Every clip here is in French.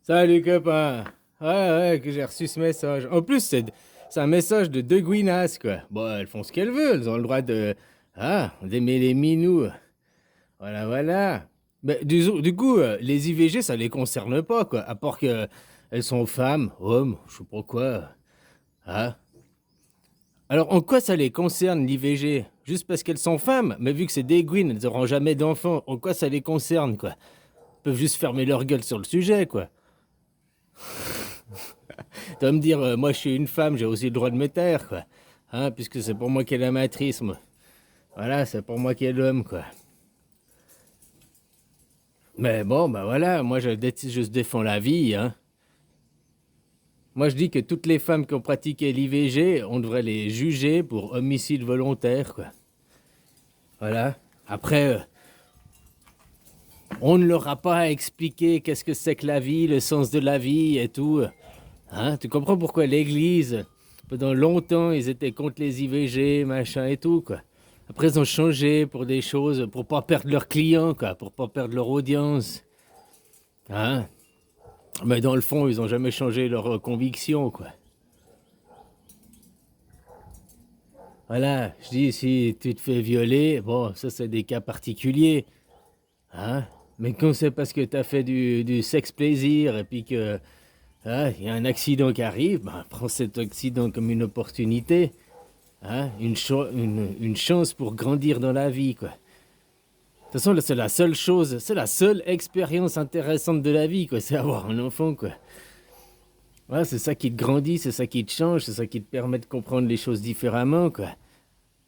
Salut copain. Ouais, que j'ai reçu ce message. En plus, c'est un message de deux gouinasses, quoi. Bon, elles font ce qu'elles veulent, elles ont le droit d'aimer les minous. Voilà. Mais du coup, les IVG, ça les concerne pas, quoi. À part que elles sont femmes, hommes, je sais pas quoi. Hein? Alors, en quoi ça les concerne, l'IVG? Juste parce qu'elles sont femmes, mais vu que c'est des gouines, elles auront jamais d'enfants. En quoi ça les concerne, quoi? Elles peuvent juste fermer leur gueule sur le sujet, quoi. Tu vas me dire, moi je suis une femme, j'ai aussi le droit de me taire, quoi. Hein, puisque c'est pour moi qui est la matrice, moi. Voilà, c'est pour moi qui est l'homme, quoi. Mais bon, bah voilà, moi je défends la vie, hein. Moi je dis que toutes les femmes qui ont pratiqué l'IVG, on devrait les juger pour homicide volontaire, quoi. Voilà. Après, on ne leur a pas expliqué qu'est-ce que c'est que la vie, le sens de la vie et tout. Hein, tu comprends pourquoi l'Église, pendant longtemps, ils étaient contre les IVG, machin et tout, quoi. Après, ils ont changé pour des choses, pour pas perdre leurs clients, quoi, pour pas perdre leur audience. Hein? Mais dans le fond, ils ont jamais changé leurs convictions, quoi. Voilà, je dis, si tu te fais violer, bon, ça c'est des cas particuliers. Hein? Mais quand c'est parce que t'as fait du sexe plaisir et puis que il y a un accident qui arrive, ben, prends cet accident comme une opportunité. Hein, une chance pour grandir dans la vie, quoi. De toute façon, c'est la seule chose, c'est la seule expérience intéressante de la vie, quoi. C'est avoir un enfant, quoi. Ouais, c'est ça qui te grandit, c'est ça qui te change, c'est ça qui te permet de comprendre les choses différemment, quoi.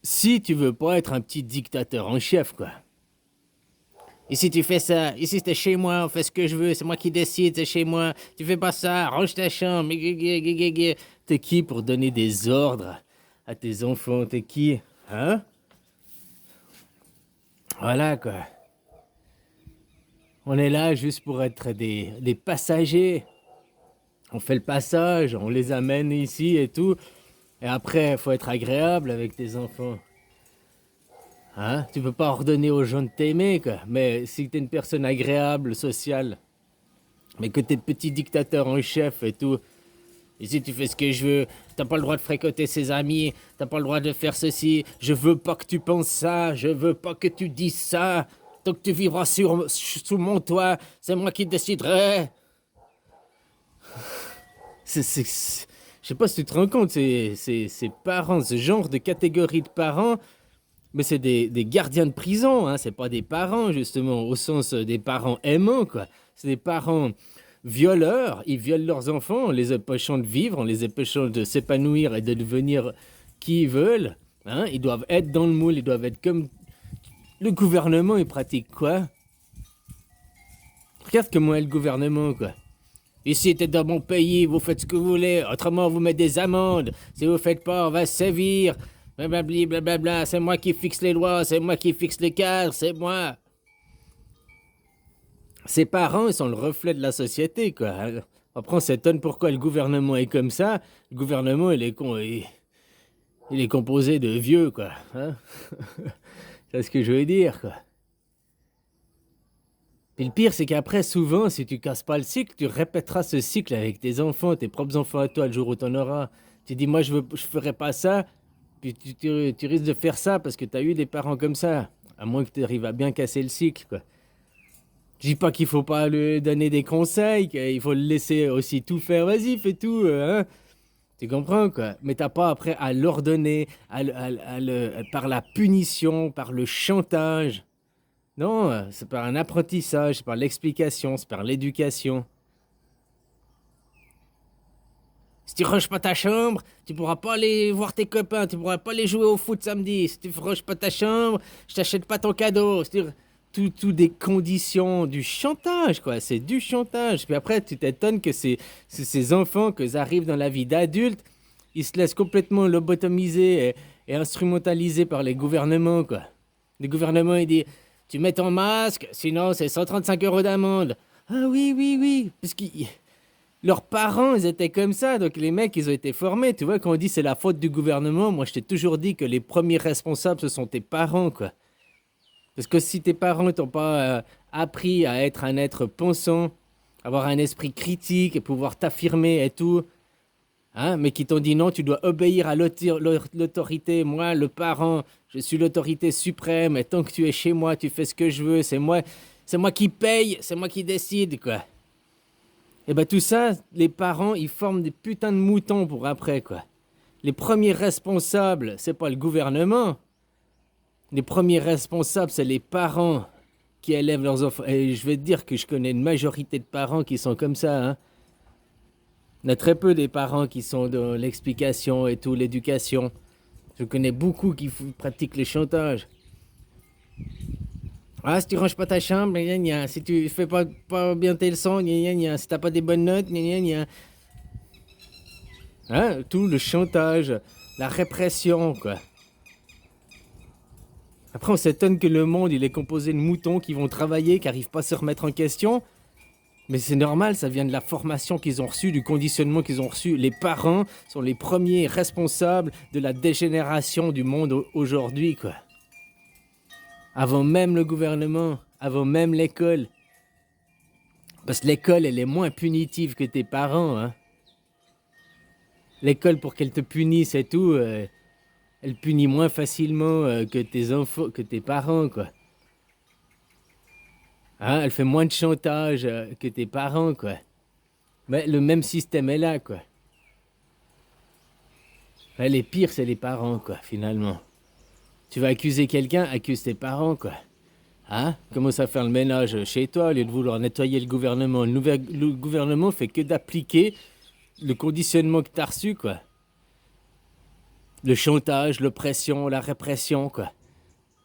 Si tu veux pas être un petit dictateur en chef, quoi. Ici, tu fais ça. Ici, c'est chez moi. On fait ce que je veux. C'est moi qui décide. C'est chez moi. Tu fais pas ça. Range ta chambre. T'es qui pour donner des ordres à tes enfants? T'es qui? Hein? Voilà, quoi. On est là juste pour être des passagers. On fait le passage, on les amène ici et tout. Et après, il faut être agréable avec tes enfants. Hein? Tu peux pas ordonner aux gens de t'aimer, quoi. Mais si t'es une personne agréable, sociale, mais que t'es petit dictateur en chef et tout, ici tu fais ce que je veux, t'as pas le droit de fréquenter ses amis, t'as pas le droit de faire ceci, je veux pas que tu penses ça, je veux pas que tu dises ça, tant que tu vivras sous mon toit, c'est moi qui déciderai. Je sais pas si tu te rends compte, ces parents, ce genre de catégorie de parents, mais c'est des gardiens de prison, hein, c'est pas des parents, justement, au sens des parents aimants, quoi. C'est des parents violeurs, ils violent leurs enfants en les empêchant de vivre, en les empêchant de s'épanouir et de devenir qui ils veulent. Hein. Ils doivent être dans le moule, ils doivent être comme... Le gouvernement, il pratique quoi? Regarde comment est le gouvernement, quoi. Ici, t'es dans mon pays, vous faites ce que vous voulez, autrement vous mettez des amendes. Si vous faites pas, on va sévir. Blablabli, blablabla, c'est moi qui fixe les lois, c'est moi qui fixe les cadres, c'est moi. Ses parents, ils sont le reflet de la société, quoi. Après, on s'étonne pourquoi le gouvernement est comme ça. Le gouvernement, il est composé de vieux, quoi. Hein. C'est ce que je veux dire, quoi. Puis le pire, c'est qu'après, souvent, si tu casses pas le cycle, tu répéteras ce cycle avec tes enfants, tes propres enfants à toi, le jour où t'en auras. Tu dis, moi, je ferai pas ça, puis tu risques de faire ça parce que t'as eu des parents comme ça. À moins que tu arrives à bien casser le cycle, quoi. Je dis pas qu'il faut pas lui donner des conseils, qu'il faut le laisser aussi tout faire. Vas-y, fais tout, hein. Tu comprends, quoi. Mais t'as pas après à l'ordonner, par la punition, par le chantage. Non, c'est par un apprentissage, c'est par l'explication, c'est par l'éducation. Si tu ranges pas ta chambre, tu pourras pas aller voir tes copains, tu pourras pas aller jouer au foot samedi. Si tu ranges pas ta chambre, je t'achète pas ton cadeau. Tout des conditions, du chantage, quoi. C'est du chantage. Puis après, tu t'étonnes que ces enfants, qu'ils arrivent dans la vie d'adulte, ils se laissent complètement lobotomiser et instrumentaliser par les gouvernements, quoi. Le gouvernement, il dit, tu mets ton masque, sinon c'est 135 € d'amende. Ah oui, oui, oui. Parce que leurs parents, ils étaient comme ça. Donc les mecs, ils ont été formés. Tu vois, quand on dit c'est la faute du gouvernement, moi je t'ai toujours dit que les premiers responsables, ce sont tes parents, quoi. Parce que si tes parents t'ont pas appris à être un être pensant, avoir un esprit critique et pouvoir t'affirmer et tout. Hein, mais qui t'ont dit non, tu dois obéir à l'autorité. Moi, le parent, je suis l'autorité suprême. Et tant que tu es chez moi, tu fais ce que je veux. C'est moi qui paye, c'est moi qui décide, quoi. Et ben tout ça, les parents, ils forment des putains de moutons pour après, quoi. Les premiers responsables, c'est pas le gouvernement. Les premiers responsables, c'est les parents qui élèvent leurs enfants. Et je vais te dire que je connais une majorité de parents qui sont comme ça, hein. Il y a très peu des parents qui sont dans l'explication et tout, l'éducation. Je connais beaucoup qui pratiquent le chantage. Ah, si tu ranges pas ta chambre, gna, gna, gna. Si tu fais pas bien tes leçons, gna, gna, gna. Si t'as pas des bonnes notes, gna, gna, gna. Hein, tout le chantage, la répression, quoi. Après, on s'étonne que le monde, il est composé de moutons qui vont travailler, qui n'arrivent pas à se remettre en question. Mais c'est normal, ça vient de la formation qu'ils ont reçue, du conditionnement qu'ils ont reçu. Les parents sont les premiers responsables de la dégénération du monde aujourd'hui, quoi. Avant même le gouvernement, avant même l'école. Parce que l'école, elle est moins punitive que tes parents, hein. L'école, pour qu'elle te punisse et tout, elle punit moins facilement que tes enfants, que tes parents, quoi. Hein, elle fait moins de chantage que tes parents, quoi. Mais le même système est là, quoi. Ouais, les pires, c'est les parents, quoi, finalement. Tu vas accuser quelqu'un, accuse tes parents, quoi. Hein? Commence à faire le ménage chez toi au lieu de vouloir nettoyer le gouvernement. Le gouvernement fait que d'appliquer le conditionnement que t'as reçu, quoi. Le chantage, l'oppression, la répression, quoi.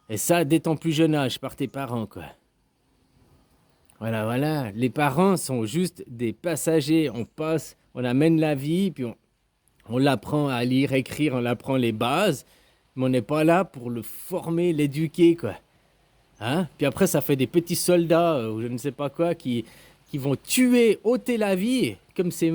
Et ça, dès ton plus jeune âge, par tes parents, quoi. Voilà, voilà. Les parents sont juste des passagers. On passe, on amène la vie, puis on l'apprend à lire, écrire, on apprend les bases, mais on n'est pas là pour le former, l'éduquer, quoi. Hein? Puis après, ça fait des petits soldats, ou je ne sais pas quoi, qui vont tuer, ôter la vie, comme c'est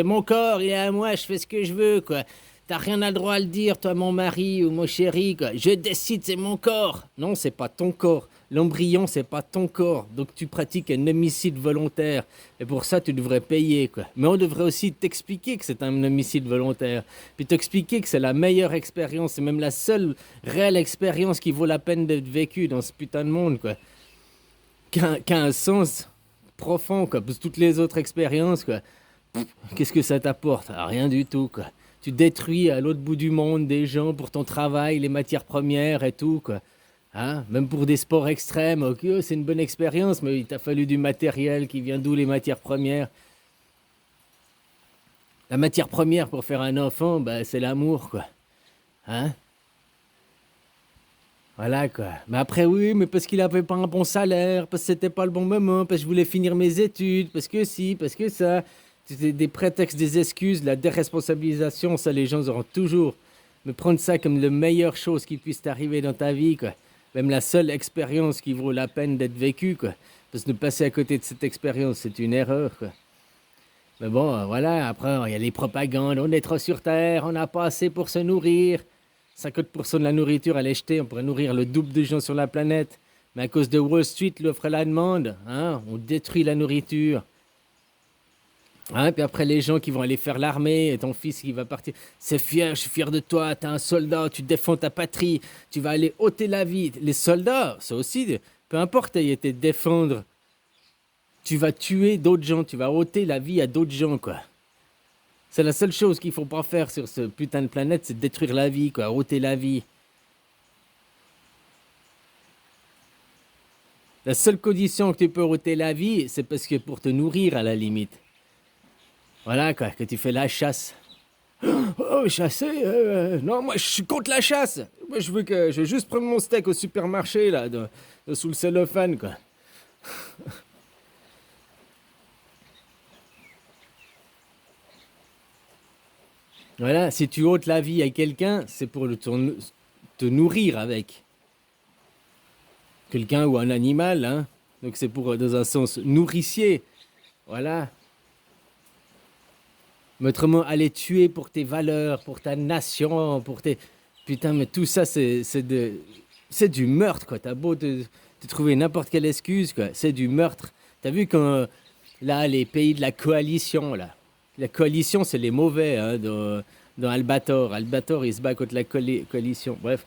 mon corps, il est à moi, je fais ce que je veux, quoi. T'as rien à le droit à le dire, toi, mon mari ou mon chéri, quoi. Je décide, c'est mon corps. Non, c'est pas ton corps. L'embryon, c'est pas ton corps. Donc tu pratiques un homicide volontaire. Et pour ça, tu devrais payer, quoi. Mais on devrait aussi t'expliquer que c'est un homicide volontaire. Puis t'expliquer que c'est la meilleure expérience, c'est même la seule réelle expérience qui vaut la peine d'être vécue dans ce putain de monde, quoi. Qui a un sens profond, quoi. Parce que toutes les autres expériences, quoi, qu'est-ce que ça t'apporte? Ah, rien du tout, quoi. Tu détruis à l'autre bout du monde des gens pour ton travail, les matières premières et tout, quoi. Hein? Même pour des sports extrêmes, ok, c'est une bonne expérience, mais il t'a fallu du matériel qui vient d'où les matières premières? La matière première pour faire un enfant, bah, c'est l'amour, quoi. Hein? Voilà, quoi. Mais après, oui, mais parce qu'il avait pas un bon salaire, parce que c'était pas le bon moment, parce que je voulais finir mes études, parce que si, parce que ça. C'est des prétextes, des excuses, la déresponsabilisation, ça, les gens auront toujours. Mais prendre ça comme la meilleure chose qui puisse t'arriver dans ta vie, quoi. Même la seule expérience qui vaut la peine d'être vécue, quoi. Parce que de passer à côté de cette expérience, c'est une erreur, quoi. Mais bon, voilà, après, il y a les propagandes, on est trop sur Terre, on n'a pas assez pour se nourrir. 50% de la nourriture, elle est jetée, on pourrait nourrir le double de gens sur la planète. Mais à cause de Wall Street, l'offre et la demande, hein, on détruit la nourriture. Hein, puis après, les gens qui vont aller faire l'armée, et ton fils qui va partir, c'est fier, je suis fier de toi, t'es un soldat, tu défends ta patrie, tu vas aller ôter la vie. Les soldats, ça aussi, peu importe, ils étaient défendre, tu vas tuer d'autres gens, tu vas ôter la vie à d'autres gens, quoi. C'est la seule chose qu'il faut pas faire sur ce putain de planète, c'est détruire la vie, quoi, ôter la vie. La seule condition que tu peux ôter la vie, c'est parce que pour te nourrir, à la limite. Voilà, quoi, que tu fais la chasse. Oh, chasser? Non, moi, je suis contre la chasse. Moi, je veux juste prendre mon steak au supermarché, là, sous le cellophane, quoi. Voilà, si tu ôtes la vie à quelqu'un, c'est pour te nourrir avec. Quelqu'un ou un animal, hein. Donc c'est pour, dans un sens nourricier. Voilà. Mais autrement, aller tuer pour tes valeurs, pour ta nation, pour tes... Putain, mais tout ça, c'est du meurtre, quoi. T'as beau te trouver n'importe quelle excuse, quoi. C'est du meurtre. T'as vu quand Là, les pays de la coalition, là. La coalition, c'est les mauvais, hein, dans Albator. Albator, il se bat contre la coalition. Bref,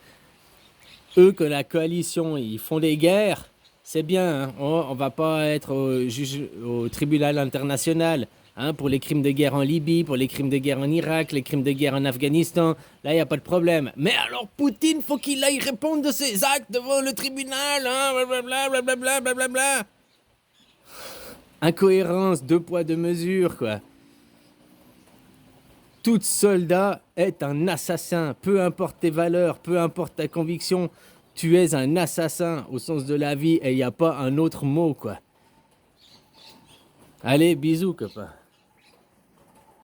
eux, que la coalition, ils font des guerres, c'est bien, hein. On va pas être au tribunal international, hein, pour les crimes de guerre en Libye, pour les crimes de guerre en Irak, les crimes de guerre en Afghanistan. Là, il n'y a pas de problème. Mais alors, Poutine, faut qu'il aille répondre de ses actes devant le tribunal, hein, blablabla, blablabla, blablabla. Incohérence, deux poids, deux mesures, quoi. Tout soldat est un assassin. Peu importe tes valeurs, peu importe ta conviction, tu es un assassin au sens de la vie et il n'y a pas un autre mot, quoi. Allez, bisous, copain.